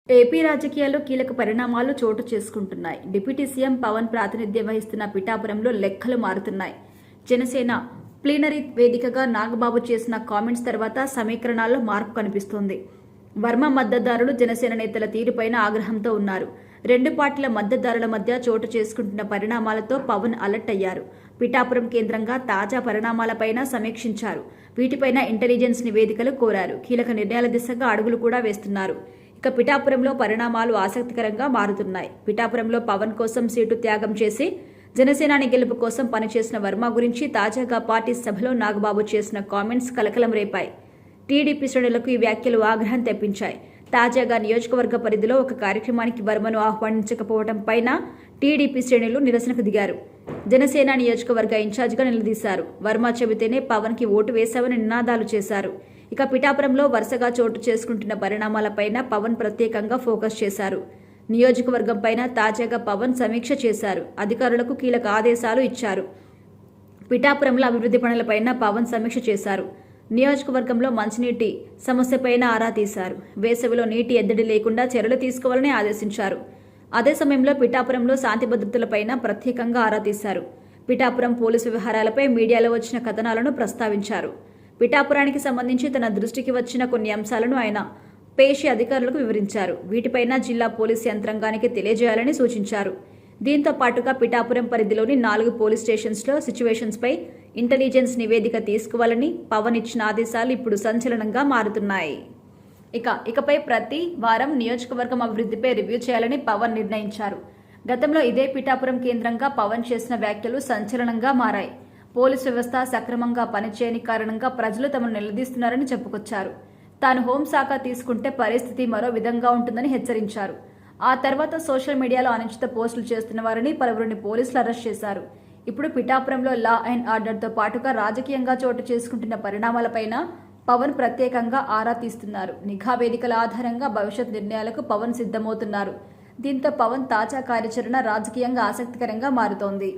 AP రాజకీయాల్లో కీలక పరిణామాలు చోటు చేసుకుంటున్నాయి. డిప్యూటీ సీఎం పవన్ ప్రాతినిధ్యం వహిస్తున్న పిఠాపురంలో లెక్కలు మారుతున్నాయి. జనసేన ప్లీనరీ వేదికగా నాగబాబు చేసిన కామెంట్స్ తర్వాత సమీకరణాల్లో మార్పు కనిపిస్తోంది. వర్మ మద్దతుదారులు జనసేన నేతల తీరుపైన ఆగ్రహంతో ఉన్నారు. రెండు పార్టీల మద్దతుదారుల మధ్య చోటు చేసుకుంటున్న పరిణామాలతో పవన్ అలర్ట్ అయ్యారు. పిఠాపురం కేంద్రంగా తాజా పరిణామాలపైన సమీక్షించారు. వీటిపైన ఇంటెలిజెన్స్ నివేదికలు కోరారు. కీలక నిర్ణయాల దిశగా అడుగులు కూడా వేస్తున్నారు. ఇక పిఠాపురంలో పరిణామాలు ఆసక్తికరంగా మారుతున్నాయి. పిఠాపురంలో పవన్ కోసం సీటు త్యాగం చేసి జనసేనాని గెలుపు కోసం పనిచేసిన వర్మ గురించి తాజాగా పార్టీ సభలో నాగబాబు చేసిన కామెంట్స్ కలకలం రేపాయి. టీడీపీ శ్రేణులకు ఈ వ్యాఖ్యలు ఆగ్రహం తెప్పించాయి. తాజాగా నియోజకవర్గ పరిధిలో ఒక కార్యక్రమానికి వర్మను ఆహ్వానించకపోవడం పైన టీడీపీ శ్రేణులు నిరసనకు దిగారు. జనసేన నియోజకవర్గ ఇన్ఛార్జిగా నిలదీశారు. వర్మ చెబితేనే పవన్ కి ఓటు వేశామని నినాదాలు చేశారు. ఇక పిఠాపురంలో వరుసగా చోటు చేసుకుంటున్న పరిణామాలపైన పవన్ ప్రత్యేకంగా ఫోకస్ చేశారు. నియోజకవర్గం పైన తాజాగా పవన్ సమీక్ష చేశారు. అధికారులకు కీలక ఆదేశాలు ఇచ్చారు. పిఠాపురంలో అభివృద్ధి పనులపైన పవన్ సమీక్ష చేశారు. నియోజకవర్గంలో మంచినీటి సమస్యపైన ఆరా తీశారు. వేసవిలో నీటి ఎద్దడి లేకుండా చర్యలు తీసుకోవాలని ఆదేశించారు. అదే సమయంలో పిఠాపురంలో శాంతి భద్రతలపైన ప్రత్యేకంగా ఆరా తీశారు. పిఠాపురం పోలీసు వ్యవహారాలపై మీడియాలో వచ్చిన కథనాలను ప్రస్తావించారు. పిఠాపురానికి సంబంధించి తన దృష్టికి వచ్చిన కొన్ని అంశాలను ఆయన పేషి అధికారులకు వివరించారు. వీటిపైన జిల్లా పోలీసు యంత్రాంగానికి తెలియజేయాలని సూచించారు. దీంతో పాటుగా పిఠాపురం పరిధిలోని 4 పోలీస్ స్టేషన్స్లో సిచ్యువేషన్స్పై ఇంటెలిజెన్స్ నివేదిక తీసుకోవాలని పవన్ ఇచ్చిన ఆదేశాలు ఇప్పుడు సంచలనంగా మారుతున్నాయి. ఇకపై ప్రతి వారం నియోజకవర్గం అభివృద్ధిపై రివ్యూ చేయాలని పవన్ నిర్ణయించారు. గతంలో ఇదే పిఠాపురం కేంద్రంగా పవన్ చేసిన వ్యాఖ్యలు సంచలనంగా మారాయి. పోలీసు వ్యవస్థ సక్రమంగా పనిచేయని కారణంగా ప్రజలు తమను నిలదీస్తున్నారని చెప్పుకొచ్చారు. తాను హోంశాఖ తీసుకుంటే పరిస్థితి మరో విధంగా ఉంటుందని హెచ్చరించారు. ఆ తర్వాత సోషల్ మీడియాలో అనుచిత పోస్టులు చేస్తున్న వారిని పలువురిని పోలీసులు అరెస్ట్ చేశారు. ఇప్పుడు పిఠాపురంలో లా అండ్ ఆర్డర్తో పాటుగా రాజకీయంగా చోటు చేసుకుంటున్న పరిణామాలపైన పవన్ ప్రత్యేకంగా ఆరా తీస్తున్నారు. నిఘా వేదికల ఆధారంగా భవిష్యత్ నిర్ణయాలకు పవన్ సిద్ధమవుతున్నారు. దీంతో పవన్ తాజా కార్యాచరణ రాజకీయంగా ఆసక్తికరంగా మారుతోంది.